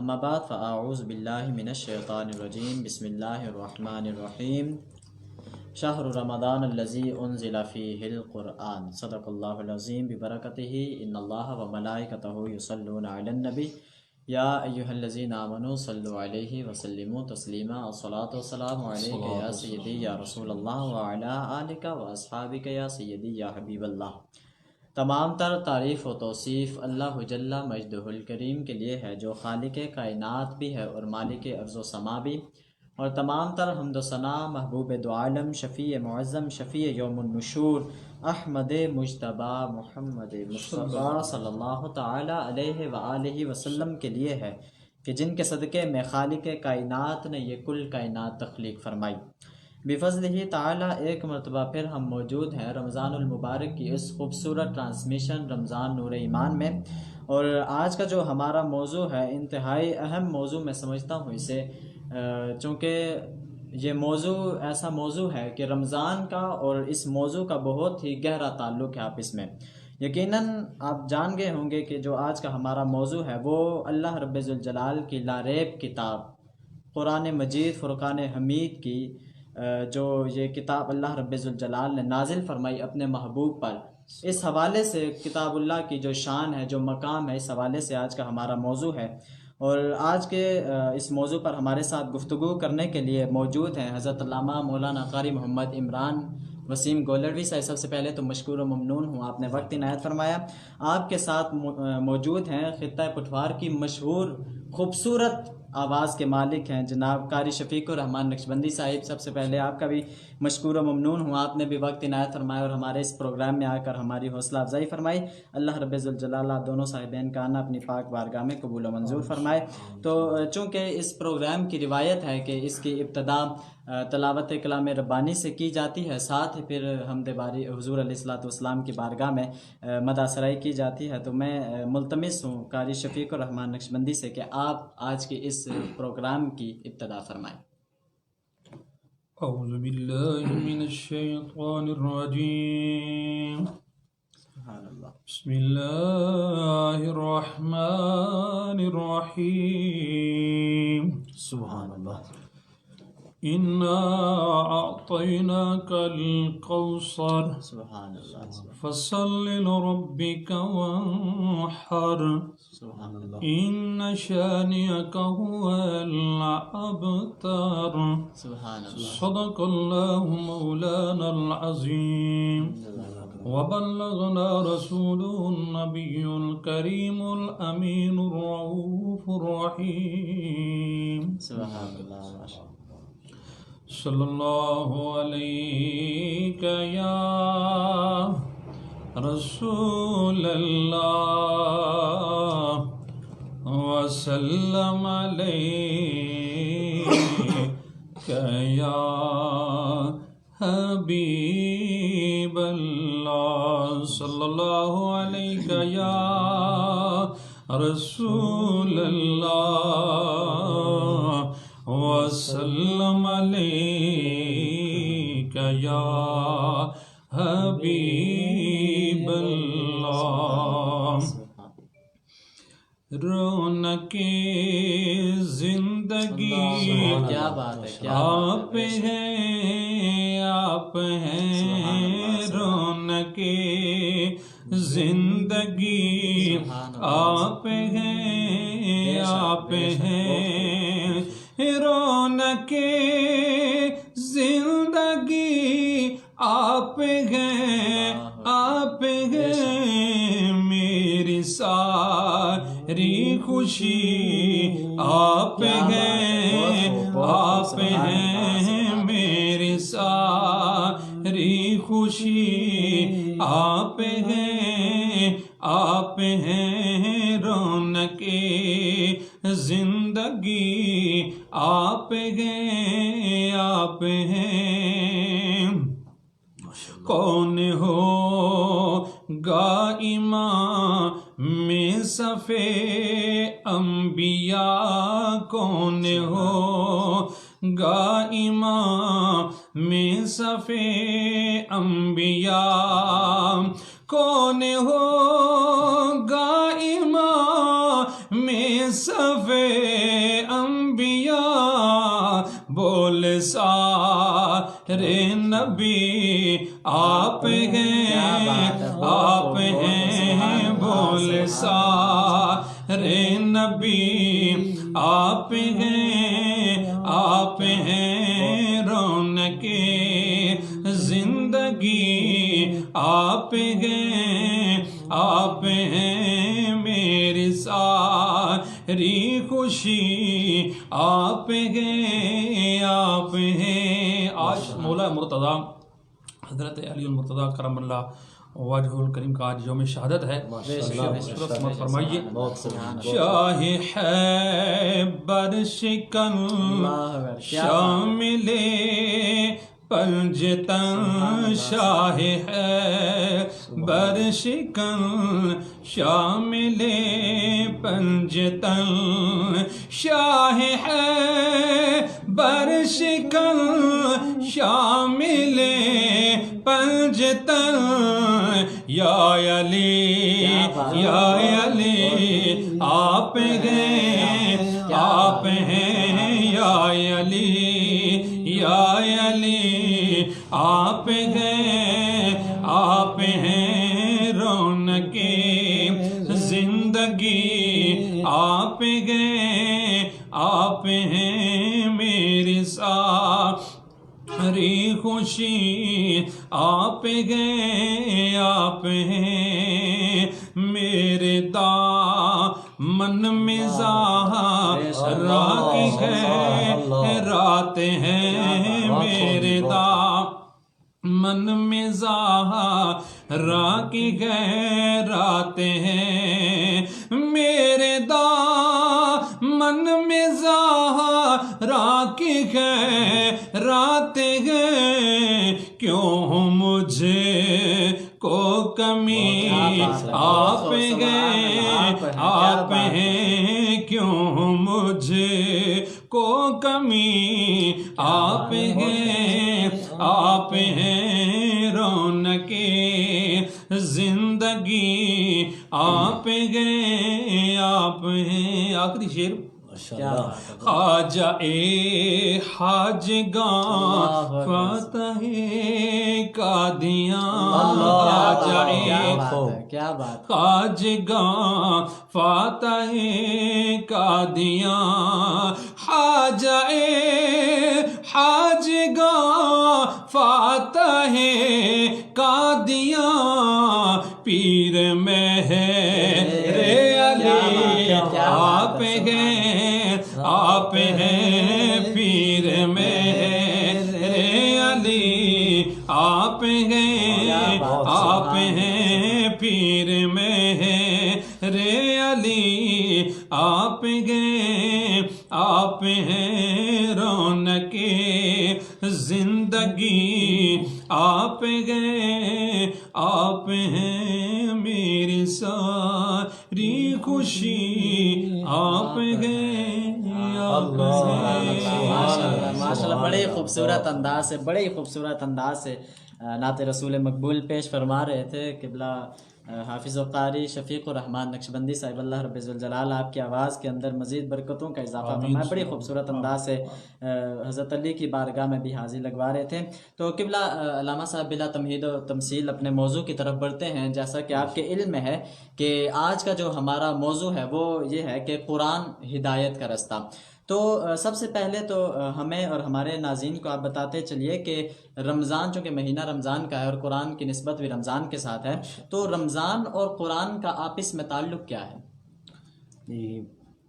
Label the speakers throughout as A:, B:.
A: اما بعد فاعوذ باللہ من الشیطان الرجیم بسم اللہ الرحمن الرحیم شہر رمضان الذی انزل فیہ القرآن صدق اللہ العظیم ببرکتہ ان اللہ وملائکتہ یصلون علی النبی یا ایہا الذین آمنوا صلوا علیہ وسلموا تسلیما الصلاۃ والسلام علیک یا سیدی یا رسول اللہ وعلی آلک واصحابک یا سیدی یا حبیب اللہ۔ تمام تر تعریف و توصیف اللہ جل مجدہ الکریم کے لیے ہے جو خالق کائنات بھی ہے اور مالک ارض و سما بھی، اور تمام تر حمد و ثنا محبوب دو عالم شفیع معظم شفیع یوم النشور احمد مجتبی محمد مصطفیٰ صلی اللہ تعالی علیہ وآلہ وسلم کے لیے ہے کہ جن کے صدقے میں خالق کائنات نے یہ کل کائنات تخلیق فرمائی۔ بفضلہ تعالی ایک مرتبہ پھر ہم موجود ہیں رمضان المبارک کی اس خوبصورت ٹرانسمیشن رمضان نور ایمان میں، اور آج کا جو ہمارا موضوع ہے انتہائی اہم موضوع میں سمجھتا ہوں اسے، چونکہ یہ موضوع ایسا موضوع ہے کہ رمضان کا اور اس موضوع کا بہت ہی گہرا تعلق ہے آپس میں۔ یقیناً آپ جان گئے ہوں گے کہ جو آج کا ہمارا موضوع ہے وہ اللہ رب ذوالجلال کی لاریب کتاب قرآن مجید فرقان حمید کی جو یہ کتاب اللہ رب ذوالجلال نے نازل فرمائی اپنے محبوب پر، اس حوالے سے کتاب اللہ کی جو شان ہے جو مقام ہے اس حوالے سے آج کا ہمارا موضوع ہے۔ اور آج کے اس موضوع پر ہمارے ساتھ گفتگو کرنے کے لیے موجود ہیں حضرت علامہ مولانا قاری محمد عمران وسیم گولروی صاحب۔ سب سے پہلے تو مشکور و ممنون ہوں، آپ نے وقت عنایت فرمایا۔ آپ کے ساتھ موجود ہیں خطہ پٹھوار کی مشہور خوبصورت آواز کے مالک ہیں جناب قاری شفیق الرحمان نقشبندی صاحب۔ سب سے پہلے آپ کا بھی مشکور و ممنون ہوں، آپ نے بھی وقت عنایت فرمایا اور ہمارے اس پروگرام میں آ کر ہماری حوصلہ افزائی فرمائی۔ اللہ رب ذوالجلال آپ دونوں صاحبین کا آنا اپنی پاک بارگاہ میں قبول و منظور فرمائے۔ تو چونکہ اس پروگرام کی روایت ہے کہ اس کی ابتدا تلاوت کلام ربانی سے کی جاتی ہے، ساتھ ہی پھر حمد باری حضور علیہ الصلوۃ والسلام کی بارگاہ میں مدح سرائی کی جاتی ہے، تو میں ملتمس ہوں قاری شفیق الرحمان نقشبندی سے کہ آپ آج کے اس پروگرام کی ابتدا فرمائیں۔
B: اعوذ باللہ من الشیطان الرجیم،
A: سبحان اللہ،
B: بسم اللہ الرحمن الرحیم،
A: سبحان اللہ،
B: انا اعطیناک الکوثر
A: سبحان اللہ،
B: فصل لربک وانحر
A: سبحان اللہ،
B: ان شانئک هو الابتر،
A: سبحان اللہ،
B: صدق اللہ مولانا العظیم، وبلغنا رسوله النبی الکریم الامین الرؤوف الرحیم،
A: سبحان اللہ، ماشاء اللہ،
B: صلی اللہ علیک یا رسول اللہ وسلم علیک یا حبیب اللہ، صلی اللہ علیک یا رسول اللہ وسلم علیک یا حبیب اللہ، رونق زندگی
A: کیا بات ہے، کیا
B: آپ ہیں، آپ ہیں، رونق زندگی آپ ہیں، آپ ہیں، رونق زندگی آپ ہیں، آپ ہیں، میری ساری خوشی آپ ہیں، آپ ہیں، میری ساری خوشی آپ ہیں، آپ ہیں، رونق زندگی آپ ہیں، آپ ہیں، کون ہو گا امام صف انبیاء، کون ہو گا امام صف انبیاء، کون ہو گا امام صف سارے نبی آپ ہیں، آپ ہیں بولے سارے نبی آپ ہیں، آپ ہیں رونق زندگی آپ ہیں، آپ ہیں میری ساری خوشی آپ ہیں، آپ ہیں۔ آج مولا مرتضیٰ حضرت علی المرتضیٰ کرم اللہ وجہ الکریم کا آج یوم شہادت ہے۔ سمت فرمائیے۔ شاہ خیبر شکن شامل پنجتن، شاہ خیبر شکن شامل پنجتن، شاہ خیبر شکن شامل پنجتن، یا علی یا علی آپ ہیں، آپ ہیں یا علی یا علی آپ ہیں، آپ ہیں رونق زندگی آپ ہیں، آپ ہیں میری ساری خوشی آپ ہیں، آپ ہیں میرے دامن میں زہرا کی خیرات ہیں، میرے دامن میں زہرا کی خیرات ہیں، میرے دامن میں زہرا کی خیرات ہیں، کیوں مجھے کو کمی آپ ہیں، آپ ہیں کیوں مجھے کو کمی آپ ہیں، آپ ہیں رونق زندگی آپ ہیں، آپ ہیں۔ آخری شعر خواجہ حاجگاں فتح قادیان، خواجگاں فتح قادیان، خواجہ حاجگاں فتح قادیان، پیر مہر علی آپ ہیں، آپ ہیں پیر مہر علی آپ ہیں، آپ ہیں پیر مہر علی آپ ہیں، آپ ہیں رونق زندگی آپ ہیں، آپ ہیں میری ساری خوشی آپ ہیں، آپ ہیں۔
A: ماشاءاللہ بڑے خوبصورت انداز سے، بڑے خوبصورت انداز سے نعت رسول مقبول پیش فرما رہے تھے قبلہ حافظ و قاری شفیق الرحمن نقشبندی صاحب، اللہ رب الجلال آپ کی آواز کے اندر مزید برکتوں کا اضافہ فرمائے۔ بڑی خوبصورت انداز سے حضرت علی کی بارگاہ میں بھی حاضری لگوا رہے تھے۔ تو قبلہ علامہ صاحب بلا تمہید و تمثیل اپنے موضوع کی طرف بڑھتے ہیں۔ جیسا کہ آپ کے علم میں ہے کہ آج کا جو ہمارا موضوع ہے وہ یہ ہے کہ قرآن ہدایت کا رستہ۔ تو سب سے پہلے تو ہمیں اور ہمارے ناظرین کو آپ بتاتے چلیے کہ رمضان چونکہ مہینہ رمضان کا ہے اور قرآن کی نسبت بھی رمضان کے ساتھ ہے، تو رمضان اور قرآن کا آپس میں تعلق کیا ہے؟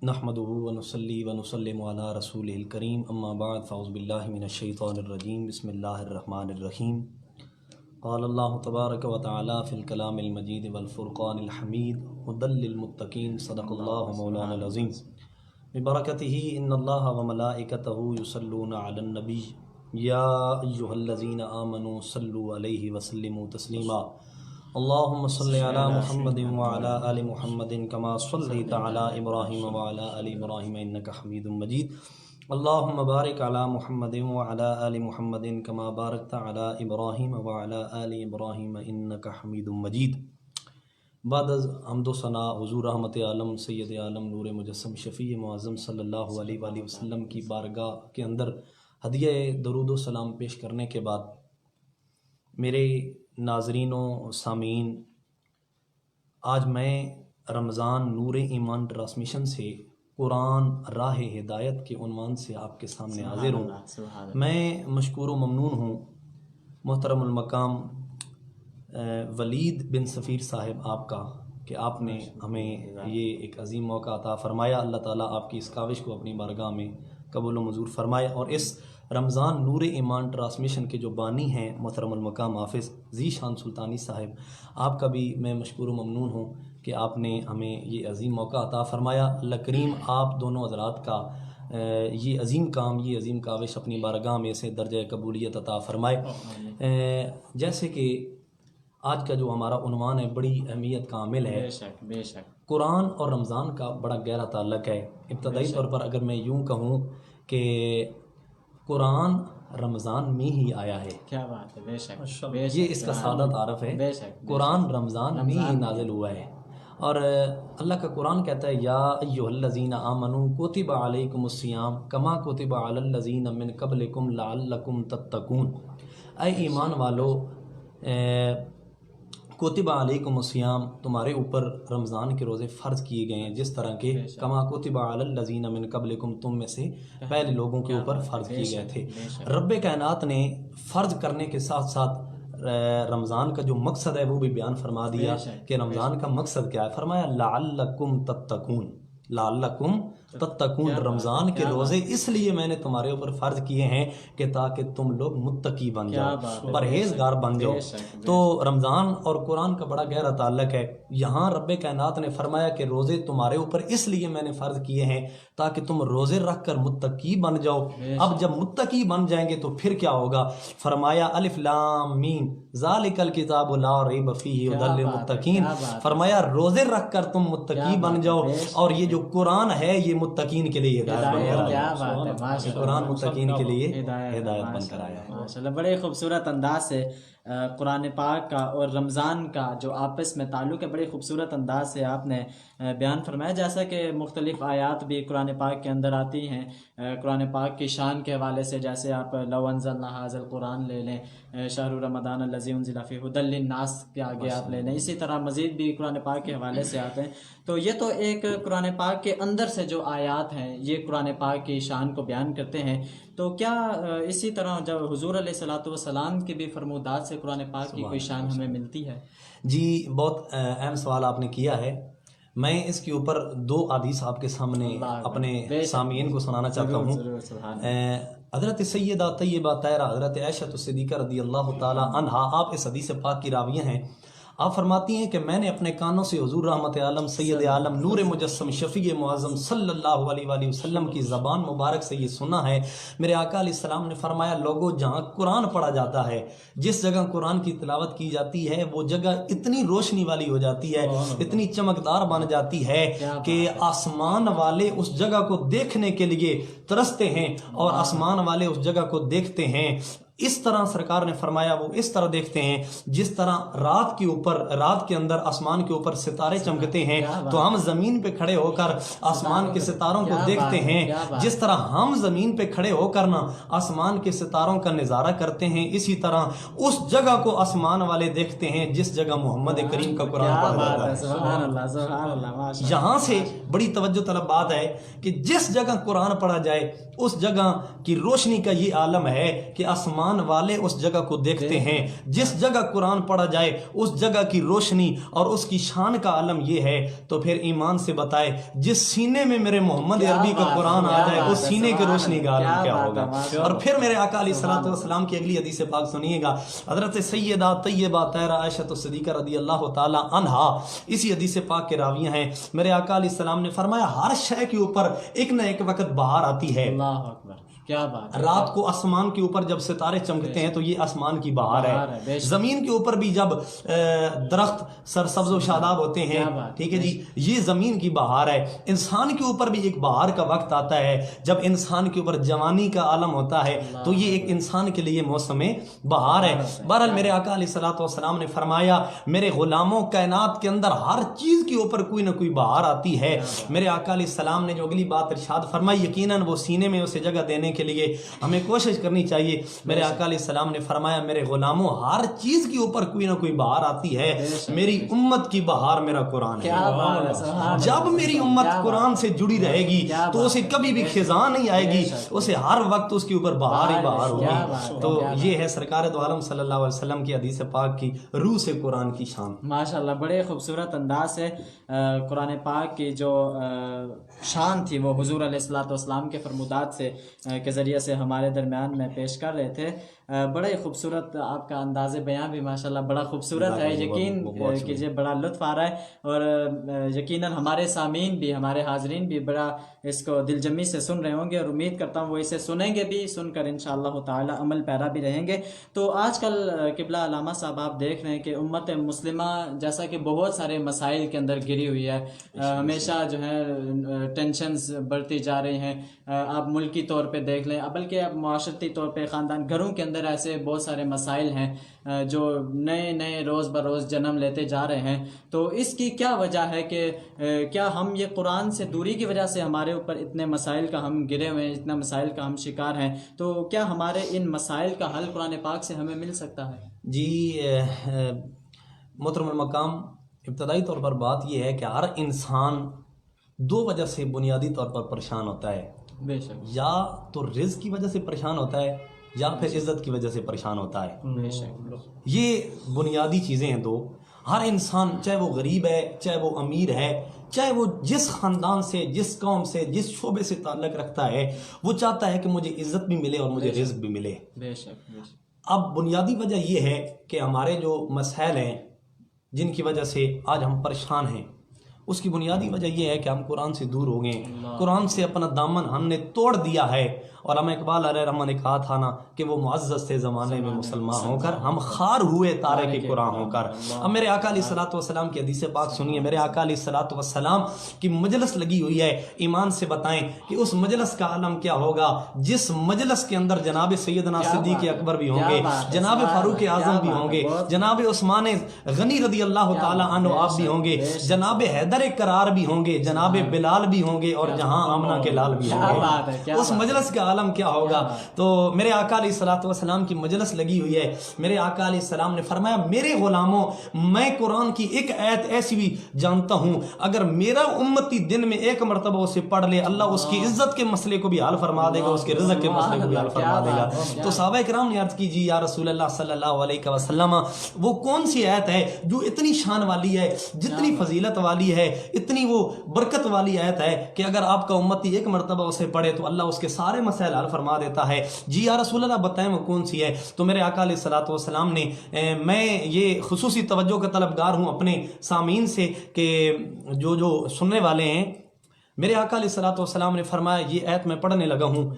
C: نحمدہ ونصلی ونسلم علی رسولہ الکریم، اما بعد فاعوذ باللہ من الشیطان الرجیم، بسم اللہ الرحمن الرحیم۔ قال اللہ تبارک و تعالی فی الکلام المجید والفرقان الحمید ھدی للمتقین، صدق اللہ مولانا العظیم۔ ببرکتہ ان اللہ وملائکتہ یصلون علی النبی یا ایہا الذین آمنوا صلوا علیہ وسلموا تسلیما، اللہم صل علی محمد وعلی آل محمد کما صلیت علی ابراہیم وعلی آل ابراہیم انک حمید مجید، اللہم بارک علی محمد وعلی آل محمد کما بارکت علی ابراہیم وعلی آل ابراہیم انک حمید مجید۔ بعد از حمد و ثناء حضور رحمت عالم سید عالم نور مجسم شفیع معظم صلی اللہ علیہ وآلہ وسلم کی بارگاہ کے اندر ہدیہ درود و سلام پیش کرنے کے بعد میرے ناظرین و سامعین، آج میں رمضان نور ایمان ٹرانسمیشن سے قرآن راہ ہدایت کے عنوان سے آپ کے سامنے حاضر ہوں۔ میں مشکور و ممنون ہوں محترم المقام ولید بن سفیر صاحب آپ کا کہ آپ نے ہمیں یہ ایک عظیم موقع عطا فرمایا۔ اللہ تعالیٰ آپ کی اس کاوش کو اپنی بارگاہ میں قبول و منظور فرمائے، اور اس رمضان نور ایمان ٹرانسمیشن کے جو بانی ہیں محترم المقام حافظ ذی شان سلطانی صاحب، آپ کا بھی میں مشکور و ممنون ہوں کہ آپ نے ہمیں یہ عظیم موقع عطا فرمایا۔ اللہ کریم آپ دونوں حضرات کا یہ عظیم کام، یہ عظیم کاوش اپنی بارگاہ میں سے درجہ قبولیت عطا فرمائے۔ جیسے کہ آج کا جو ہمارا عنوان ہے بڑی اہمیت کا عامل ہے،
A: بے شک
C: قرآن اور رمضان کا بڑا گہرا تعلق ہے۔ ابتدائی طور پر اگر میں یوں کہوں کہ قرآن رمضان میں ہی آیا ہے،
A: کیا بات ہے، بے شک
C: یہ اس کا سادہ تعارف ہے،
A: بے شک
C: قرآن رمضان میں ہی نازل ہوا ہے۔ اور اللہ کا قرآن کہتا ہے یا ایھا الذین آمنوا کتب علیکم الصیام کما کتب علی الذین من قبلکم لعلکم تتقون، اے ایمان والو کتب علیکم الصیام، تمہارے اوپر رمضان کے روزے فرض کیے گئے ہیں جس طرح کہ کما کتب علی الذین من قبلکم، تم میں سے پہلے لوگوں کے اوپر فرض کیے گئے تھے۔ رب کائنات نے فرض کرنے کے ساتھ ساتھ رمضان کا جو مقصد ہے وہ بھی بیان فرما دیا کہ رمضان کا مقصد کیا ہے۔ فرمایا لعلکم تتقون، لعلکم تتقون، رمضان کے روزے اس لیے میں نے تمہارے اوپر فرض کیے ہیں کہ تاکہ تم لوگ متقی بن جاؤ، پرہیزگار بن جاؤ۔ تو رمضان اور قرآن کا بڑا گہرا تعلق ہے۔ یہاں رب کائنات نے فرمایا کہ روزے تمہارے اوپر اس لیے میں نے فرض کیے ہیں تاکہ تم روزے رکھ کر متقی بن جاؤ۔ اب جب متقی بن جائیں گے تو پھر کیا ہوگا؟ فرمایا الف لام میم ذالک الکتاب لا ریب فیہ ھدی للمتقین، فرمایا روزے رکھ کر تم متقی بن جاؤ، اور یہ جو قرآن ہے یہ متقین کے لیے ہدایت بن کر آیا ہے۔ قرآن متقین کے لیے ہدایت بن کر آیا ہے۔
A: ماشاءاللہ بڑے خوبصورت انداز سے قرآن پاک کا اور رمضان کا جو آپس میں تعلق ہے بڑے خوبصورت انداز سے آپ نے بیان فرمایا، جیسا کہ مختلف آیات بھی قرآن پاک کے اندر آتی ہیں قرآن پاک کی شان کے حوالے سے، جیسے آپ لو انزلنا ھذا القرآن لے لیں، شہر رمضان الذی انزل فیہ ھدی للناس کے آگے آپ لے لیں، اسی طرح مزید بھی قرآن پاک کے حوالے سے آتے ہیں۔ تو یہ تو ایک قرآن پاک کے اندر سے جو آیات ہیں یہ قرآن پاک کی شان کو بیان کرتے ہیں۔ تو کیا اسی طرح جب حضور علیہ الصلوۃ والسلام کی بھی فرمودات سے قرآن پاک کی کوئی شان ہمیں ملتی ہے؟
C: جی بہت اہم سوال آپ نے کیا ہے۔ میں اس کے اوپر دو حدیث آپ کے سامنے اپنے سامعین کو سنانا چاہتا ہوں۔ حضرت سیدہ طیبہ طاہرہ حضرت عائشہ صدیقہ رضی اللہ تعالی عنہا، آپ اس حدیث پاک کی راویہ ہیں۔ آپ فرماتی ہیں کہ میں نے اپنے کانوں سے حضور رحمت عالم سید عالم نور مجسم شفیع معظم صلی اللہ علیہ وآلہ وسلم کی زبان مبارک سے یہ سنا ہے، میرے آقا علیہ السلام نے فرمایا لوگوں جہاں قرآن پڑھا جاتا ہے، جس جگہ قرآن کی تلاوت کی جاتی ہے وہ جگہ اتنی روشنی والی ہو جاتی ہے، اتنی چمکدار بن جاتی ہے کہ آسمان والے اس جگہ کو دیکھنے کے لیے ترستے ہیں اور آسمان والے اس جگہ کو دیکھتے ہیں۔ اس طرح سرکار نے فرمایا وہ اس طرح دیکھتے ہیں جس طرح رات کے اندر آسمان کے اوپر ستارے چمکتے ہیں، تو ہم زمین پہ کھڑے ہو کر آسمان کے ستاروں کو دیکھتے ہیں، جس طرح ہم زمین پہ کھڑے ہو کر نا آسمان کے ستاروں کا نظارہ کرتے ہیں، اسی طرح اس جگہ کو آسمان والے دیکھتے ہیں جس جگہ محمد کریم کا قرآن پڑھا جاتا ہے۔
A: سبحان اللہ سبحان اللہ۔
C: یہاں سے بڑی توجہ طلب بات ہے کہ جس جگہ قرآن پڑھا جائے اس جگہ کی روشنی کا یہ عالم ہے کہ آسمان والے اس جگہ کو دیکھتے ہیں، جس جگہ قرآن پڑھا جائے اس جگہ کی روشنی اور اس کی شان کا عالم یہ ہے۔ تو پھر ایمان سے بتائے جس سینے میں میرے محمد عربی کا قرآن آ جائے اس سینے کی روشنی کا عالم کیا ہوگا۔ اور پھر میرے آقا علیہ الصلوۃ والسلام کی اگلی حدیث پاک سنیے گا، حضرت سیدہ طیبہ طاہرہ عائشہ صدیقہ رضی اللہ تعالی عنہا اسی حدیث پاک کے راویہ ہیں۔ میرے آقا علیہ السلام نے فرمایا ہر شے کے اوپر ایک نہ ایک وقت بہار آتی ہے۔
A: اللہ اکبر، کیا بات ہے۔
C: رات کو آسمان کے اوپر جب ستارے چمکتے ہیں تو یہ آسمان کی بہار ہے۔ زمین کے اوپر بھی جب درخت سرسبز و شاداب ہوتے ہیں، ٹھیک ہے جی، یہ زمین کی بہار ہے۔ انسان کے اوپر بھی ایک بہار کا وقت آتا ہے جب انسان کے اوپر جوانی کا عالم ہوتا ہے، تو یہ ایک انسان کے لیے موسم بہار ہے۔ بہرحال میرے آقا علیہ الصلوۃ والسلام نے فرمایا میرے غلاموں کائنات کے اندر ہر چیز کے اوپر کوئی نہ کوئی بہار آتی ہے۔ میرے آقا علیہ السلام نے جو اگلی بات ارشاد فرمائی، یقیناً وہ سینے میں اسے جگہ دینے کے لیے ہمیں کوشش کرنی چاہیے. میرے آقا علیہ السلام نے فرمایا میرے غلاموں ہر چیز کے اوپر کوئی نہ کوئی بہار آتی ہے, میری امت کی بہار میرا قرآن ہے. جب میری امت قرآن سے جڑی رہے گی تو اسے کبھی بھی خزاں نہیں آئے گی, اسے ہر وقت اس کے اوپر بہار ہی بہار ہوگی. تو یہ ہے سرکار دو عالم صلی اللہ علیہ وسلم کی حدیث پاک کی روح سے قرآن کی شان.
A: ماشاءاللہ بڑے خوبصورت انداز سے قرآن پاک کی جو شان تھی وہ حضور علیہ الصلوۃ والسلام کے فرمودات سے کے ذریعے سے ہمارے درمیان میں پیش کر رہے تھے. بڑے خوبصورت آپ کا انداز بیان بھی ماشاءاللہ بڑا خوبصورت ہے. یقین کیجئے بڑا لطف آ رہا ہے, اور یقیناً ہمارے سامعین بھی, ہمارے حاضرین بھی بڑا اس کو دل جمی سے سن رہے ہوں گے, اور امید کرتا ہوں وہ اسے سنیں گے بھی, سن کر انشاءاللہ تعالی عمل پیرا بھی رہیں گے. تو آج کل قبلہ علامہ صاحب آپ دیکھ رہے ہیں کہ امت مسلمہ جیسا کہ بہت سارے مسائل کے اندر گری ہوئی ہے, ہمیشہ جو ہے ٹینشنز بڑھتی جا رہی ہیں. آپ ملکی طور پہ دیکھ لیں, بلکہ اب معاشرتی طور پہ خاندان گھروں کے اندر ایسے بہت سارے مسائل ہیں جو نئے نئے روز بروز جنم لیتے جا رہے ہیں. تو اس کی کیا وجہ ہے کہ کیا ہم یہ قرآن سے دوری کی وجہ سے ہمارے اوپر اتنے مسائل کا ہم گرے ہوئے ہیں, اتنا مسائل کا ہم شکار ہیں؟ تو کیا ہمارے ان مسائل کا حل قرآن پاک سے ہمیں مل سکتا ہے؟
C: جی محترم المقام, ابتدائی طور پر بات یہ ہے کہ ہر انسان دو وجہ سے بنیادی طور پر پریشان ہوتا ہے.
A: بے شک.
C: یا تو رزق کی وجہ سے پریشان ہوتا ہے, یا پھر عزت کی وجہ سے پریشان ہوتا ہے.
A: بے شک.
C: یہ بنیادی چیزیں ہیں دو. ہر انسان چاہے وہ غریب ہے, چاہے وہ امیر ہے, چاہے وہ جس خاندان سے, جس قوم سے, جس شعبے سے تعلق رکھتا ہے, وہ چاہتا ہے کہ مجھے عزت بھی ملے اور مجھے رزق بھی ملے.
A: بے شک. بے شک.
C: اب بنیادی وجہ یہ ہے کہ ہمارے جو مسائل ہیں جن کی وجہ سے آج ہم پریشان ہیں, اس کی بنیادی وجہ یہ ہے کہ ہم قرآن سے دور ہو گئے, قرآن سے اپنا دامن ہم نے توڑ دیا ہے. اور ہمیں اقبال علیہ رحمہ نے کہا تھا نا کہ وہ معزز تھے زمانے میں مسلمان ہو کر, ہم خار ہوئے تارے کے قرآن ہو کر. اب میرے آقا علیہ الصلوۃ والسلام کی حدیث پاک سنیے. میرے آقا علیہ الصلوۃ والسلام کی مجلس لگی ہوئی ہے, ایمان سے بتائیں کہ اس مجلس کا عالم کیا ہوگا جس مجلس کے اندر جناب سیدنا صدیق اکبر بھی ہوں گے, جناب فاروق اعظم بھی ہوں گے, جناب عثمان غنی رضی اللہ تعالی عنہ آپ بھی ہوں گے, جناب حیدر کرار بھی ہوں گے, جناب بلال بھی ہوں گے, اور جہاں آمنہ کے لال بھی ہوں گے. اس مجلس کا عالم کیا ہوگا. تو میرے آقا علیہ الصلوۃ والسلام کی مجلس لگی ہوئی ہے. میرے آقا علیہ السلام نے فرمایا میرے غلاموں, میں قرآن کی ایک آیت ایسی بھی جانتا ہوں اگر میرا امتی دن میں ایک مرتبہ اسے پڑھ لے, اللہ اس کی عزت کے مسئلے کو بھی حل فرما دے گا, اس کے رزق کے مسئلے کو بھی حل فرما دے گا. تو صحابہ کرام نے عرض کی جی یا رسول اللہ صلی اللہ علیہ وسلم, وہ کون سی آیت ہے جو اتنی شان والی ہے, جتنی فضیلت والی ہے, اتنی وہ برکت والی آیت ہے کہ اگر آپ کا امتی ایک مرتبہ اسے پڑھے تو اللہ اس کے سارے مسائل حل فرما دیتا ہے؟ جی یا رسول اللہ بتائیں وہ کون سی ہے. تو میرے آقا علیہ الصلوۃ والسلام نے, میں یہ خصوصی توجہ کا طلبگار ہوں اپنے سامعین سے کہ جو سننے والے ہیں, میرے آقا علیہ الصلوۃ والسلام نے فرمایا یہ آیت میں پڑھنے لگا ہوں,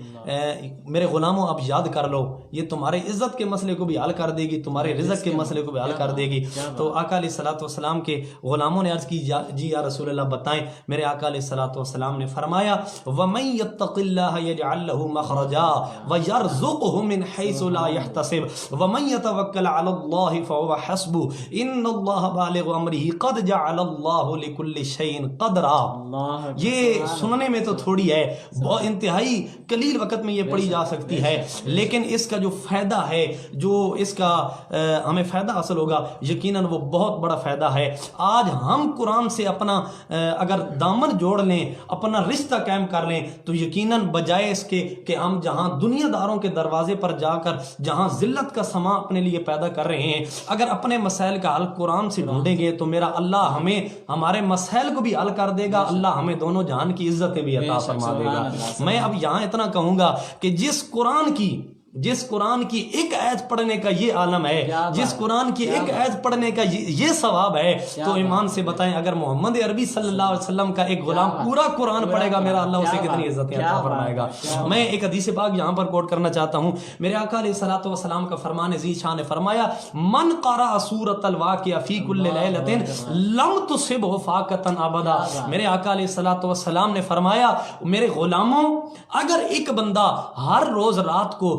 C: میرے غلاموں آپ یاد کر لو, یہ تمہارے عزت کے مسئلے کو بھی حل کر دے گی, تمہارے رزق کے مسئلے کو بھی حل کر دے گی. تو آقا علیہ الصلوۃ والسلام کے غلاموں نے عرض کی جی یا رسول اللہ بتائیں. میرے آقا علیہ الصلوۃ والسلام نے فرمایا وَمَن يَتَّقِ اللَّهَ يَجْعَل لَّهُ مَخْرَجًا وَيَرْزُقْهُ مِنْ حَيْثُ لَا يَحْتَسِبُ وَمَن يَتَوَكَّلْ عَلَى اللَّهِ فَهُوَ حَسْبُهُ إِنَّ اللَّهَ بَالِغُ أَمْرِهِ قَدْ جَعَلَ اللَّهُ لِكُلِّ شَيْءٍ قَدْرًا. یہ سننے میں تو تھوڑی ہے, بہت انتہائی قلیل وقت میں یہ پڑھی جا سکتی ہے, لیکن اس کا جو فائدہ ہے, جو اس کا ہمیں فائدہ حاصل ہوگا, یقیناً وہ بہت بڑا فائدہ ہے. آج ہم قرآن سے اپنا اگر دامن جوڑ لیں, اپنا رشتہ قائم کر لیں, تو یقیناً بجائے اس کے کہ ہم جہاں دنیا داروں کے دروازے پر جا کر جہاں ذلت کا سما اپنے لیے پیدا کر رہے ہیں, اگر اپنے مسائل کا حل قرآن سے ڈھونڈیں گے تو میرا اللہ ہمیں ہمارے مسائل کو بھی حل کر دے گا, اللہ ہمیں دونوں جہان کی عزتیں بھی عطا فرما دے گا. میں اب یہاں اتنا کہوں گا کہ جس قرآن کی ایک آیت پڑھنے کا یہ عالم ہے, جس قرآن کی ایک آیت پڑھنے کا یہ ثواب ہے, تو ایمان سے بتائیں اگر محمد عربی صلی اللہ علیہ وسلم کا ایک غلام پورا قرآن پڑھے گا, میرا اللہ اسے کتنی عزتیں عطا فرمائے گا. میں ایک حدیث پاک یہاں پر کوٹ کرنا چاہتا ہوں. میرے آقا علیہ الصلوۃ والسلام کا فرمان ذی شان نے فرمایا من قرأ سورۃ الواقعہ فی کل لیلۃ لم تصبہ فاقۃ ابدا. میرے آقا علیہ الصلوۃ والسلام نے فرمایا میرے غلاموں, اگر ایک بندہ ہر روز رات کو